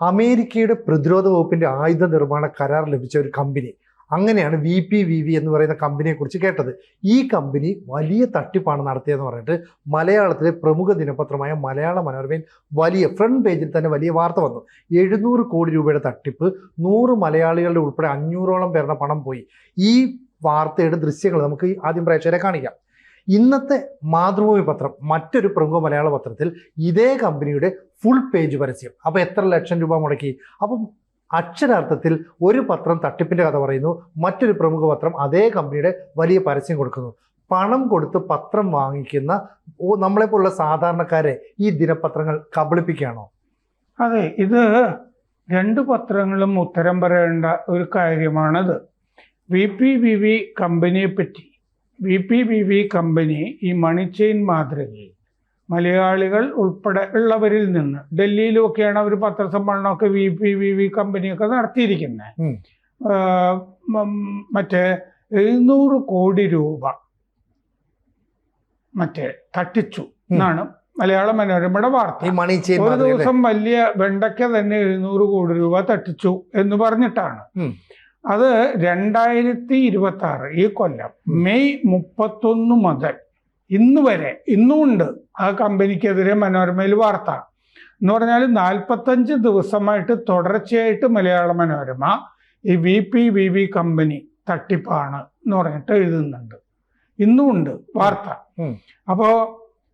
അമേരിക്കയുടെ പ്രതിരോധ വകുപ്പിന്റെ ആയുധ നിർമ്മാണ കരാർ ലഭിച്ച ഒരു കമ്പനി, അങ്ങനെയാണ് VPVV എന്ന് പറയുന്ന കമ്പനിയെ കുറിച്ച് കേട്ടത്. ഈ കമ്പനി വലിയ തട്ടിപ്പാണ് നടത്തിയതെന്ന് പറഞ്ഞിട്ട് മലയാളത്തിലെ പ്രമുഖ ദിനപത്രമായ മലയാള മനോരമയിൽ വലിയ ഫ്രണ്ട് പേജിൽ തന്നെ വലിയ വാർത്ത വന്നു. 700 കോടി രൂപയുടെ തട്ടിപ്പ്, 100 മലയാളികളുടെ ഉൾപ്പെടെ 500ഓളം പേരുടെ പണം പോയി. ഈ വാർത്തയുടെ ദൃശ്യങ്ങൾ നമുക്ക് ആദ്യം പ്രേക്ഷകരെ കാണിക്കാം. ഇന്നത്തെ മാതൃഭൂമി പത്രം മറ്റൊരു പ്രമുഖ മലയാള പത്രത്തിൽ ഇതേ കമ്പനിയുടെ ഫുൾ പേജ് പരസ്യം. അപ്പോൾ എത്ര ലക്ഷം രൂപ മുടക്കി? അപ്പം അക്ഷരാർത്ഥത്തിൽ ഒരു പത്രം തട്ടിപ്പിന്റെ കഥ പറയുന്നു, മറ്റൊരു പ്രമുഖ പത്രം അതേ കമ്പനിയുടെ വലിയ പരസ്യം കൊടുക്കുന്നു. പണം കൊടുത്ത് പത്രം വാങ്ങിക്കുന്ന നമ്മളെപ്പോലുള്ള സാധാരണക്കാരെ ഈ ദിനപത്രങ്ങൾ കബളിപ്പിക്കുകയാണോ? അതെ, ഇത് രണ്ട് പത്രങ്ങളും ഉത്തരം പറയേണ്ട ഒരു കാര്യമാണത്. VPVV കമ്പനിയെ പറ്റി, VPVV കമ്പനി ഈ മണി ചെയിൻ മാതൃകയിൽ മലയാളികൾ ഉൾപ്പെടെ ഉള്ളവരിൽ നിന്ന്, ഡൽഹിയിലുമൊക്കെയാണ് അവർ പത്രസമ്മേളനമൊക്കെ VPVV കമ്പനിയൊക്കെ നടത്തിയിരിക്കുന്നത്. മറ്റേ 700 കോടി രൂപ തട്ടിച്ചു എന്നാണ് മലയാള മനോരമയുടെ വാർത്ത. ഒരു ദിവസം വലിയ വെണ്ടയ്ക്ക തന്നെ 700 കോടി രൂപ തട്ടിച്ചു എന്ന് പറഞ്ഞിട്ടാണ്. അത് 2026 ഈ കൊല്ലം മെയ് 31 മുതൽ ഇന്ന് വരെ, ഇന്നുമുണ്ട് ആ കമ്പനിക്കെതിരെ മനോരമയിൽ വാർത്ത. എന്ന് പറഞ്ഞാൽ 45 ദിവസമായിട്ട് തുടർച്ചയായിട്ട് മലയാള മനോരമ ഈ VPVV കമ്പനി തട്ടിപ്പാണ് എന്ന് പറഞ്ഞിട്ട് എഴുതുന്നുണ്ട്. ഇന്നുമുണ്ട് വാർത്ത. അപ്പോൾ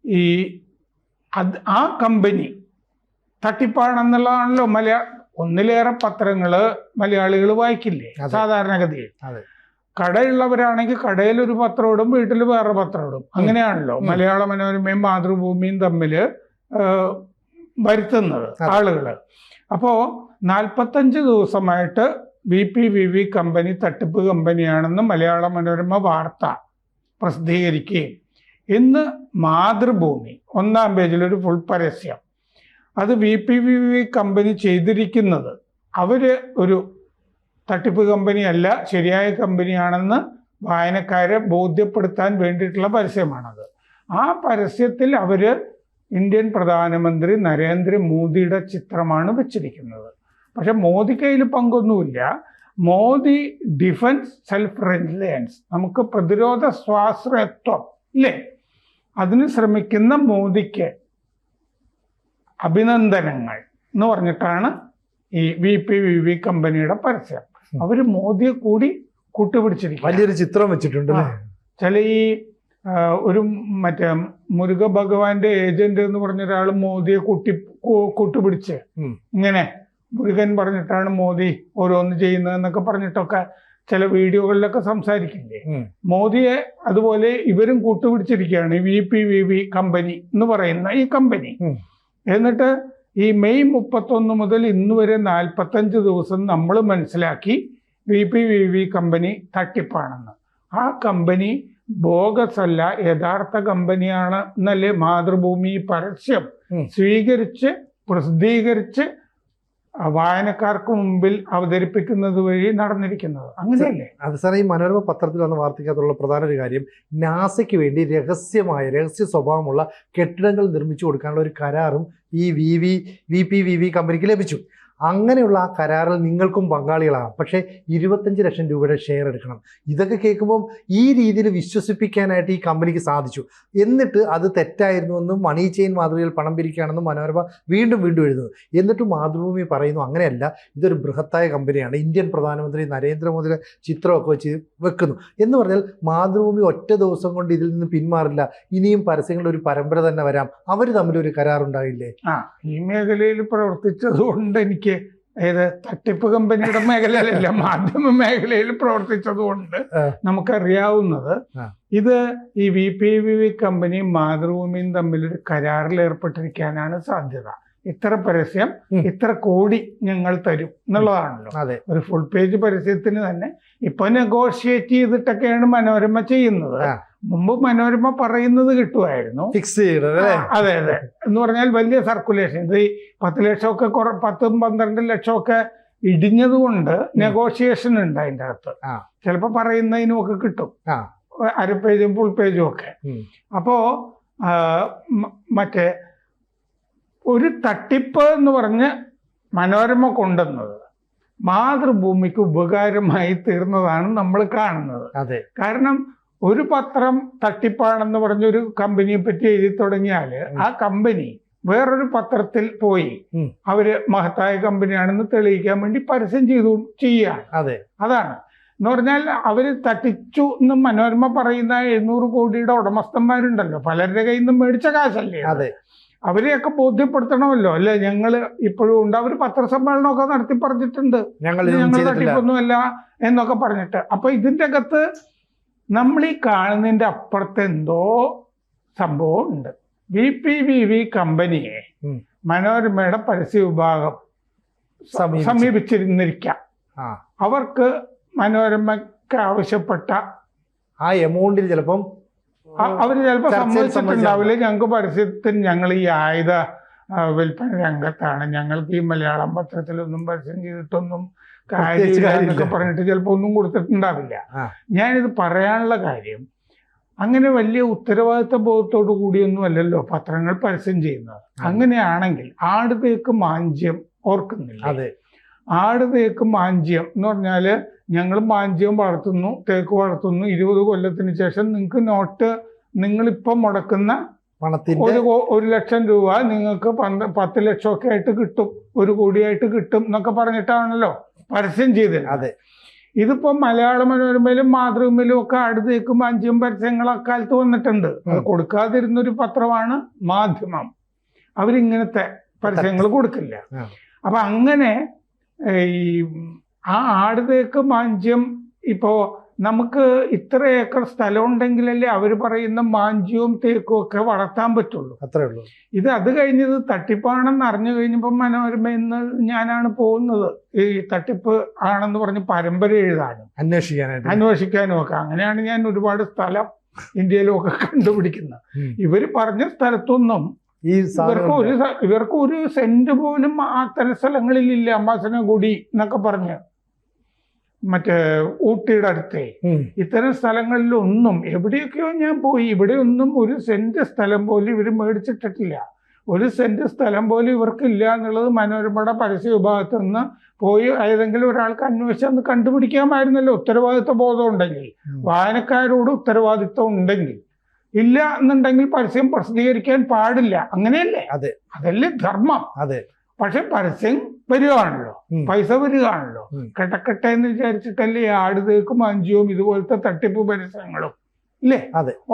ഈ ആ കമ്പനി തട്ടിപ്പാണെന്നുള്ളതാണല്ലോ ഒന്നിലേറെ പത്രങ്ങള് മലയാളികൾ വായിക്കില്ലേ സാധാരണഗതിയിൽ. കടയുള്ളവരാണെങ്കിൽ കടയിൽ ഒരു പത്രം ഇടും, വീട്ടിൽ വേറെ പത്രം ഇടും. അങ്ങനെയാണല്ലോ മലയാള മനോരമയും മാതൃഭൂമിയും തമ്മിൽ വരുത്തുന്നത് ആളുകൾ. അപ്പോൾ 45 ദിവസമായിട്ട് VPVV കമ്പനി തട്ടിപ്പ് കമ്പനിയാണെന്ന് മലയാള മനോരമ വാർത്ത പ്രസിദ്ധീകരിക്കുകയും ഇന്ന് മാതൃഭൂമി 1-ാം പേജിലൊരു ഫുൾ പരസ്യം. അത് VPVV കമ്പനി ചെയ്തിരിക്കുന്നത് അവര് ഒരു തട്ടിപ്പ് കമ്പനിയല്ല, ശരിയായ കമ്പനിയാണെന്ന് വായനക്കാരെ ബോധ്യപ്പെടുത്താൻ വേണ്ടിയിട്ടുള്ള പരസ്യമാണത്. ആ പരസ്യത്തിൽ അവര് ഇന്ത്യൻ പ്രധാനമന്ത്രി നരേന്ദ്രമോദിയുടെ ചിത്രമാണ് വെച്ചിരിക്കുന്നത്. പക്ഷെ മോദിക്ക് അതിൽ പങ്കൊന്നുമില്ല. മോദി ഡിഫൻസ് സെൽഫ് റിലയൻസ്, നമുക്ക് പ്രതിരോധ സ്വാശ്രയത്വം ഇല്ലേ, അതിന് ശ്രമിക്കുന്ന മോദിക്ക് അഭിനന്ദനങ്ങൾ എന്ന് പറഞ്ഞിട്ടാണ് ഈ VPVV കമ്പനിയുടെ പരസ്യം. അവര് മോദിയെ കൂടി കൂട്ടുപിടിച്ചിരിക്കും, വലിയൊരു ചിത്രം വെച്ചിട്ടുണ്ട്. ചില ഈ ഒരു മുരുക ഭഗവാന്റെ ഏജന്റ് എന്ന് പറഞ്ഞ ഒരാൾ മോദിയെ കൂട്ടുപിടിച്ച് ഇങ്ങനെ മുരുകൻ പറഞ്ഞിട്ടാണ് മോദി ഓരോന്ന് ചെയ്യുന്നതെന്നൊക്കെ പറഞ്ഞിട്ടൊക്കെ ചില വീഡിയോകളിലൊക്കെ സംസാരിക്കില്ലേ. മോദിയെ അതുപോലെ ഇവരും കൂട്ടുപിടിച്ചിരിക്കുകയാണ് ഈ VPVV കമ്പനി എന്ന് പറയുന്ന ഈ കമ്പനി. എന്നിട്ട് ഈ മെയ് 31 മുതൽ ഇന്ന് വരെ 45 ദിവസം നമ്മൾ മനസ്സിലാക്കി VPVV കമ്പനി തട്ടിപ്പാണെന്ന്. ആ കമ്പനി ബോഗസ് അല്ല, യഥാർത്ഥ കമ്പനിയാണ് എന്നല്ലേ മാതൃഭൂമി പരസ്യം സ്വീകരിച്ച് പ്രസിദ്ധീകരിച്ച് വായനക്കാർക്ക് മുമ്പിൽ അവതരിപ്പിക്കുന്നത് വഴി നടന്നിരിക്കുന്നത്. അങ്ങനെയല്ലേ? അത് സാറേ, ഈ മനോരമ പത്രത്തിൽ വന്ന വാർത്തയ്ക്കകത്തുള്ള പ്രധാന ഒരു കാര്യം, നാസയ്ക്ക് വേണ്ടി രഹസ്യ സ്വഭാവമുള്ള കെട്ടിടങ്ങൾ നിർമ്മിച്ചു കൊടുക്കാനുള്ള ഒരു കരാറും ഈ VPVV കമ്പനിക്ക് ലഭിച്ചു. അങ്ങനെയുള്ള ആ കരാറിൽ നിങ്ങൾക്കും പങ്കാളികളാകാം, പക്ഷേ 25 ലക്ഷം രൂപയുടെ ഷെയർ എടുക്കണം. ഇതൊക്കെ കേൾക്കുമ്പം ഈ രീതിയിൽ വിശ്വസിപ്പിക്കാനായിട്ട് ഈ കമ്പനിക്ക് സാധിച്ചു. എന്നിട്ട് അത് തെറ്റായിരുന്നുവെന്നും മണി ചെയിൻ മാതൃകയിൽ പണം പിരിക്കുകയാണെന്നും മനോരമ വീണ്ടും എഴുതുന്നു. എന്നിട്ട് മാതൃഭൂമി പറയുന്നു അങ്ങനെയല്ല, ഇതൊരു ബൃഹത്തായ കമ്പനിയാണ്, ഇന്ത്യൻ പ്രധാനമന്ത്രി നരേന്ദ്രമോദിയുടെ ചിത്രമൊക്കെ വെച്ച് വെക്കുന്നു എന്ന് പറഞ്ഞാൽ മാതൃഭൂമി ഒറ്റ ദിവസം കൊണ്ട് ഇതിൽ നിന്ന് പിന്മാറില്ല. ഇനിയും പരസ്യങ്ങളുടെ ഒരു പരമ്പര തന്നെ വരാം. അവർ തമ്മിലൊരു കരാറുണ്ടായില്ലേ? ഈ മേഖലയിൽ പ്രവർത്തിച്ചതുകൊണ്ട് എനിക്ക് തട്ടിപ്പ് കമ്പനിയുടെ മേഖലയിലല്ല, മാധ്യമ മേഖലയിൽ പ്രവർത്തിച്ചതുകൊണ്ട് നമുക്കറിയാവുന്നത് ഇത് ഈ VPVV കമ്പനിയും മാതൃഭൂമിയും തമ്മിലൊരു കരാറിൽ ഏർപ്പെട്ടിരിക്കാനാണ് സാധ്യത. ഇത്ര പരസ്യം, ഇത്ര കോടി ഞങ്ങൾ തരും എന്നുള്ളതാണല്ലോ. ഒരു ഫുൾ പേജ് പരസ്യത്തിന് തന്നെ ഇപ്പൊ നെഗോഷിയേറ്റ് ചെയ്തിട്ടൊക്കെയാണ് മനോരമ ചെയ്യുന്നത്. മുമ്പ് മനോരമ പറയുന്നത് കിട്ടുമായിരുന്നു, ഫിക്സ് ചെയ്തത്. അതെ എന്ന് പറഞ്ഞാൽ വലിയ സർക്കുലേഷൻ. ഇത് 10 ലക്ഷമൊക്കെ 10-12 ലക്ഷമൊക്കെ ഇടിഞ്ഞത് കൊണ്ട് നെഗോഷിയേഷൻ ഉണ്ട് അതിൻ്റെ അകത്ത്. ചിലപ്പോൾ പറയുന്നതിനും ഒക്കെ കിട്ടും, അര പേജും ഫുൾ പേജും ഒക്കെ. അപ്പോ ഒരു തട്ടിപ്പ് എന്ന് പറഞ്ഞ് മനോരമ കൊണ്ടുവന്നത് മാതൃഭൂമിക്ക് ഉപകാരമായി തീർന്നതാണ് നമ്മൾ കാണുന്നത്. അതെ, കാരണം ഒരു പത്രം തട്ടിപ്പാണെന്ന് പറഞ്ഞൊരു കമ്പനിയെ പറ്റി എഴുതി തുടങ്ങിയാൽ ആ കമ്പനി വേറൊരു പത്രത്തിൽ പോയി അവര് മഹത്തായ കമ്പനിയാണെന്ന് തെളിയിക്കാൻ വേണ്ടി പരസ്യം ചെയ്യാണ്. അതെ, അതാണ് എന്ന് പറഞ്ഞാൽ അവര് തട്ടിച്ചു എന്ന് മനോരമ പറയുന്ന 700 കോടിയുടെ ഉടമസ്ഥന്മാരുണ്ടല്ലോ, പലരുടെ കയ്യിൽ നിന്നും മേടിച്ച കാശല്ലേ. അതെ, അവരെയൊക്കെ ബോധ്യപ്പെടുത്തണമല്ലോ. അല്ലെ, ഞങ്ങള് ഇപ്പോഴും ഉണ്ട്. അവർ പത്രസമ്മേളനമൊക്കെ നടത്തി പറഞ്ഞിട്ടുണ്ട് ഞങ്ങൾ തട്ടിപ്പൊന്നുമല്ല എന്നൊക്കെ പറഞ്ഞിട്ട്. അപ്പൊ ഇതിന്റെ അകത്ത് നമ്മൾ ഈ കാണുന്നതിന്റെ അപ്പുറത്ത് എന്തോ സംഭവം ഉണ്ട്. VPVV കമ്പനിയെ മനോരമയുടെ പരസ്യ വിഭാഗം സമീപിച്ചിരുന്നിരിക്കാം. അവർക്ക് മനോരമയ്ക്ക് ആവശ്യപ്പെട്ട ആ എമൗണ്ടിൽ ചിലപ്പം അവര് ചിലപ്പോൾ സമ്മതിച്ചിട്ടുണ്ടാവില്ല. ഞങ്ങൾക്ക് പരസ്യത്തിന് ഞങ്ങൾ ഈ ആയുധ വിൽപ്പന രംഗത്താണ്, ഞങ്ങൾക്ക് ഈ മലയാളം പത്രത്തിലൊന്നും പരസ്യം ചെയ്തിട്ടൊന്നും കാര്യമില്ല എന്നൊക്കെ പറഞ്ഞിട്ട് ചിലപ്പോൾ ഒന്നും കൊടുത്തിട്ടുണ്ടാവില്ല. ഞാനിത് പറയാനുള്ള കാര്യം, അങ്ങനെ വലിയ ഉത്തരവാദിത്ത ബോധത്തോടു കൂടിയൊന്നും അല്ലല്ലോ പത്രങ്ങൾ പരസ്യം ചെയ്യുന്നത്. അങ്ങനെയാണെങ്കിൽ ആട് തേക്ക് മാഞ്ചിയം ഓർക്കുന്നില്ല? അതെ, ആട് തേക്ക് മാഞ്ചിയം എന്ന് പറഞ്ഞാല് ഞങ്ങൾ മാഞ്ചിയം വളർത്തുന്നു, തേക്ക് വളർത്തുന്നു, 20 കൊല്ലത്തിന് ശേഷം നിങ്ങൾക്ക് നോട്ട്, നിങ്ങളിപ്പം മുടക്കുന്ന പണത്തിന്റെ 1 ലക്ഷം രൂപ നിങ്ങൾക്ക് 10 ലക്ഷമൊക്കെ ആയിട്ട് കിട്ടും, 1 കോടിയായിട്ട് കിട്ടും എന്നൊക്കെ പറഞ്ഞിട്ടാണല്ലോ പരസ്യം ചെയ്തത്. അതെ, ഇതിപ്പോ മലയാള മനോരമയിലും മാതൃഭൂമിയിലും ഒക്കെ ആട് തേക്ക് മാഞ്ചിയം പരസ്യങ്ങൾ അക്കാലത്ത് വന്നിട്ടുണ്ട്. അത് കൊടുക്കാതിരുന്നൊരു പത്രമാണ് മാധ്യമം. അവരിങ്ങനത്തെ പരസ്യങ്ങൾ കൊടുക്കില്ല. അപ്പൊ അങ്ങനെ ഈ ആ ആട് തേക്ക് മാഞ്ചിയം, ഇപ്പോ നമുക്ക് ഇത്ര ഏക്കർ സ്ഥലം ഉണ്ടെങ്കിലല്ലേ അവർ പറയുന്ന മാഞ്ചിയവും തേക്കും ഒക്കെ വളർത്താൻ പറ്റുള്ളൂ. അത്രേ ഉള്ളൂ. അത് കഴിഞ്ഞത് തട്ടിപ്പാണെന്ന് അറിഞ്ഞു കഴിഞ്ഞപ്പോൾ മനോരമയിൽ നിന്ന് ഞാനാണ് പോകുന്നത് ഈ തട്ടിപ്പ് ആണെന്ന് പറഞ്ഞ് പരമ്പര എഴുതാനും അന്വേഷിക്കാനും ഒക്കെ. അങ്ങനെയാണ് ഞാൻ ഒരുപാട് സ്ഥലം ഇന്ത്യയിലും ഒക്കെ കണ്ടുപിടിക്കുന്നത്. ഇവര് പറഞ്ഞ സ്ഥലത്തൊന്നും ഇവർക്ക് ഒരു സെന്റ് പോലും അത്തരം സ്ഥലങ്ങളിലില്ല. അമ്പാസനഗുഡി എന്നൊക്കെ പറഞ്ഞ് മറ്റേ ഊട്ടിയുടെ അടുത്തേ ഇത്തരം സ്ഥലങ്ങളിലൊന്നും, എവിടെയൊക്കെയോ ഞാൻ പോയി, ഇവിടെയൊന്നും 1 സെന്റ് സ്ഥലം പോലും ഇവർ മേടിച്ചിട്ടിട്ടില്ല. 1 സെന്റ് സ്ഥലം പോലും ഇവർക്കില്ല എന്നുള്ളത് മനോരമയുടെ പരസ്യ വിഭാഗത്തിൽ നിന്ന് പോയി ഏതെങ്കിലും ഒരാൾക്ക് അന്വേഷിച്ചെന്ന് കണ്ടുപിടിക്കാമായിരുന്നല്ലോ, ഉത്തരവാദിത്വ ബോധം ഉണ്ടെങ്കിൽ, വായനക്കാരോട് ഉത്തരവാദിത്വം ഉണ്ടെങ്കിൽ. ഇല്ല എന്നുണ്ടെങ്കിൽ പരസ്യം പ്രസിദ്ധീകരിക്കാൻ പാടില്ല, അങ്ങനെയല്ലേ? അതെ, അതല്ലേ ധർമ്മം. അതെ, പക്ഷെ പരസ്യം വരികയാണല്ലോ, പൈസ വരികയാണല്ലോ. കെട്ടക്കട്ടെ എന്ന് വിചാരിച്ചിട്ടല്ലേ ആട് തേക്കും മാഞ്ചിയവും ഇതുപോലത്തെ തട്ടിപ്പ് പരസ്യങ്ങളും ഇല്ലേ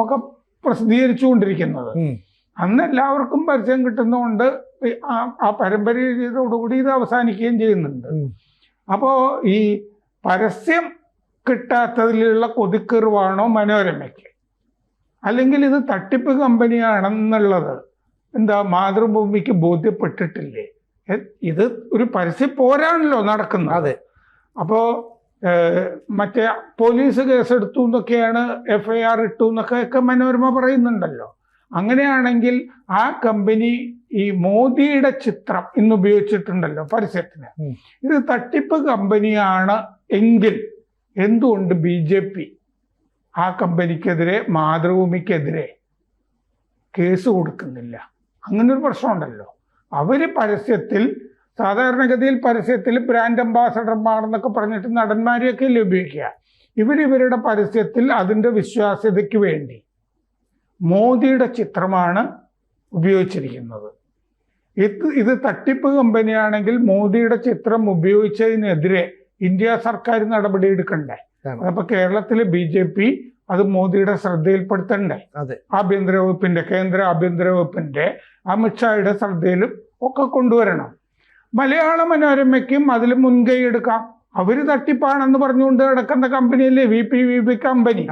ഒക്കെ പ്രസിദ്ധീകരിച്ചുകൊണ്ടിരിക്കുന്നത്. അന്ന് എല്ലാവർക്കും പരസ്യം കിട്ടുന്നതുകൊണ്ട് ആ പരമ്പര എഴുതിയതോടുകൂടി ഇത് അവസാനിക്കുകയും ചെയ്യുന്നുണ്ട്. അപ്പോ ഈ പരസ്യം കിട്ടാത്തതിലുള്ള കൊതിക്കെറിവാണോ മനോരമയ്ക്ക്, അല്ലെങ്കിൽ ഇത് തട്ടിപ്പ് കമ്പനിയാണെന്നുള്ളത് എന്താ മാതൃഭൂമിക്ക് ബോധ്യപ്പെട്ടിട്ടില്ലേ? ഇത് ഒരു പരസ്യ പോരാണല്ലോ നടക്കുന്നത്. അതെ. അപ്പോ മറ്റേ പോലീസ് കേസെടുത്തു എന്നൊക്കെയാണ്, FIR ഇട്ടു എന്നൊക്കെ മനോരമ പറയുന്നുണ്ടല്ലോ. അങ്ങനെയാണെങ്കിൽ ആ കമ്പനി ഈ മോദിയുടെ ചിത്രം ഇന്ന് ഉപയോഗിച്ചിട്ടുണ്ടല്ലോ പരസ്യത്തിന്. ഇത് തട്ടിപ്പ് കമ്പനിയാണ് എങ്കിൽ എന്തുകൊണ്ട് BJP ആ കമ്പനിക്കെതിരെ, മാതൃഭൂമിക്കെതിരെ കേസ് കൊടുക്കുന്നില്ല? അങ്ങനൊരു പ്രശ്നമുണ്ടല്ലോ. അവര് പരസ്യത്തിൽ, സാധാരണഗതിയിൽ പരസ്യത്തിൽ ബ്രാൻഡ് അംബാസഡർമാരെന്നൊക്കെ പറഞ്ഞിട്ട് നടന്മാരെയൊക്കെ ഉപയോഗിക്കുക. ഇവരുടെ പരസ്യത്തിൽ അതിൻ്റെ വിശ്വാസ്യതയ്ക്ക് വേണ്ടി മോദിയുടെ ചിത്രമാണ് ഉപയോഗിച്ചിരിക്കുന്നത്. ഇത് തട്ടിപ്പ് കമ്പനിയാണെങ്കിൽ മോദിയുടെ ചിത്രം ഉപയോഗിച്ചതിനെതിരെ ഇന്ത്യ സർക്കാർ നടപടിയെടുക്കണ്ടേ? അതപ്പോ കേരളത്തിലെ BJP അത് മോദിയുടെ ശ്രദ്ധയിൽപ്പെടുത്തണ്ടേ? ആഭ്യന്തര വകുപ്പിന്റെ, കേന്ദ്ര ആഭ്യന്തര വകുപ്പിന്റെ, അമിത്ഷായുടെ ശ്രദ്ധയിലും ഒക്കെ കൊണ്ടുവരണം. മലയാള മനോരമയ്ക്കും അതിൽ മുൻകൈ എടുക്കാം. അവര് തട്ടിപ്പാണെന്ന് പറഞ്ഞുകൊണ്ട് കിടക്കുന്ന കമ്പനിയല്ലേ VPVV കമ്പനി.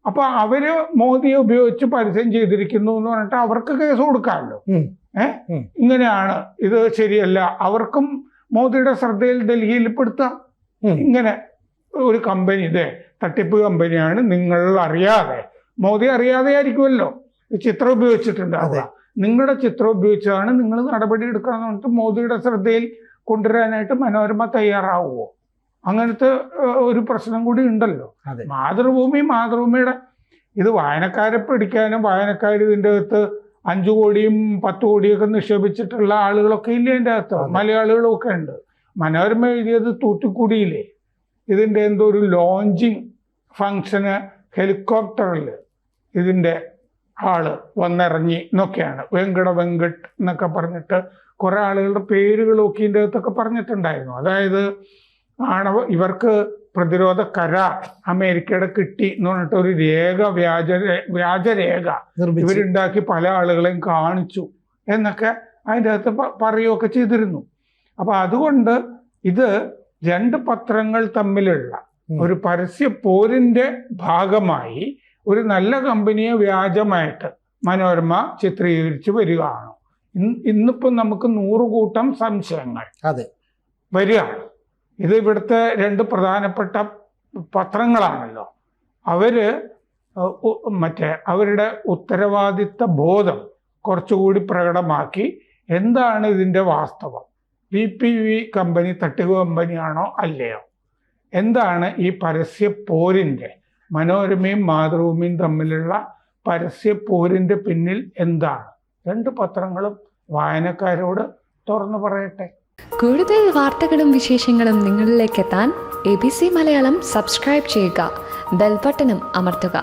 അപ്പൊ അവര് മോദിയെ ഉപയോഗിച്ച് പരസ്യം ചെയ്തിരിക്കുന്നു എന്ന് പറഞ്ഞിട്ട് അവർക്ക് കേസ് കൊടുക്കാമല്ലോ. ഇങ്ങനെയാണ്, ഇത് ശരിയല്ല, അവർക്കും മോദിയുടെ ശ്രദ്ധയിൽ ഡൽഹിയിൽ പെടുത്താം. ഇങ്ങനെ ഒരു കമ്പനി, ഇതേ തട്ടിപ്പ് കമ്പനിയാണ്, നിങ്ങൾ അറിയാതെ, മോദി അറിയാതെ ആയിരിക്കുമല്ലോ ചിത്രം ഉപയോഗിച്ചിട്ടുണ്ടാവുക, നിങ്ങളുടെ ചിത്രം ഉപയോഗിച്ചാണ്, നിങ്ങൾ നടപടി എടുക്കാന്ന് പറഞ്ഞിട്ട് മോദിയുടെ ശ്രദ്ധയിൽ കൊണ്ടുവരാനായിട്ട് മനോരമ തയ്യാറാവുമോ? അങ്ങനത്തെ ഒരു പ്രശ്നം കൂടി ഉണ്ടല്ലോ. മാതൃഭൂമിയുടെ ഇത് വായനക്കാരെ പിടിക്കാനും വായനക്കാർ ഇതിൻ്റെ അകത്ത് 5 കോടിയും 10 കോടിയൊക്കെ നിക്ഷേപിച്ചിട്ടുള്ള ആളുകളൊക്കെ ഇല്ലേ എൻ്റെ അകത്ത്, മലയാളികളും ഒക്കെ ഉണ്ട്. മനോരമ എഴുതിയത് തൂത്തുക്കുടിയിലെ ഇതിൻ്റെ എന്തോ ഒരു ലോഞ്ചിങ് ഫങ്ഷന് ഹെലികോപ്റ്ററിൽ ഇതിൻ്റെ ആള് വന്നിറങ്ങി എന്നൊക്കെയാണ്. വെങ്കട്ട് എന്നൊക്കെ പറഞ്ഞിട്ട് കുറെ ആളുകളുടെ പേരുകളൊക്കെ ഇതിൻ്റെ അകത്തൊക്കെ പറഞ്ഞിട്ടുണ്ടായിരുന്നു. അതായത് ഇവർക്ക് പ്രതിരോധ കരാർ അമേരിക്കയുടെ കിട്ടി എന്ന് പറഞ്ഞിട്ട് ഒരു രേഖ, വ്യാജരേഖ ഇവരുണ്ടാക്കി പല ആളുകളെയും കാണിച്ചു എന്നൊക്കെ അതിൻ്റെ അകത്ത് പറയുകയൊക്കെ ചെയ്തിരുന്നു. അപ്പൊ അതുകൊണ്ട് ഇത് 2 പത്രങ്ങൾ തമ്മിലുള്ള ഒരു പരസ്യ പോരിന്റെ ഭാഗമായി ഒരു നല്ല കമ്പനിയെ വ്യാജമായിട്ട് മനോരമ ചിത്രീകരിച്ച് വരികയാണ്. ഇന്നിപ്പം നമുക്ക് 100 കൂട്ടം സംശയങ്ങൾ വരികയാണ്. ഇത് ഇവിടുത്തെ 2 പ്രധാനപ്പെട്ട പത്രങ്ങളാണല്ലോ. അവരുടെ ഉത്തരവാദിത്ത ബോധം കുറച്ചുകൂടി പ്രകടമാക്കി എന്താണ് ഇതിൻ്റെ വാസ്തവം, VPV കമ്പനി തട്ടിപ്പ് കമ്പനിയാണോ അല്ലയോ, എന്താണ് ഈ പരസ്യ പോരിൻ്റെ, മനോരമയും മാതൃഭൂമിയും തമ്മിലുള്ള പരസ്യ പോരിൻ്റെ പിന്നിൽ എന്താണ്, 2 പത്രങ്ങളും വായനക്കാരോട് തുറന്നു പറയട്ടെ. കൂടുതൽ വാർത്തകളും വിശേഷങ്ങളും നിങ്ങളിലേക്ക് എത്താൻ ABC മലയാളം സബ്സ്ക്രൈബ് ചെയ്യുക, ബെൽ ബട്ടണും അമർത്തുക.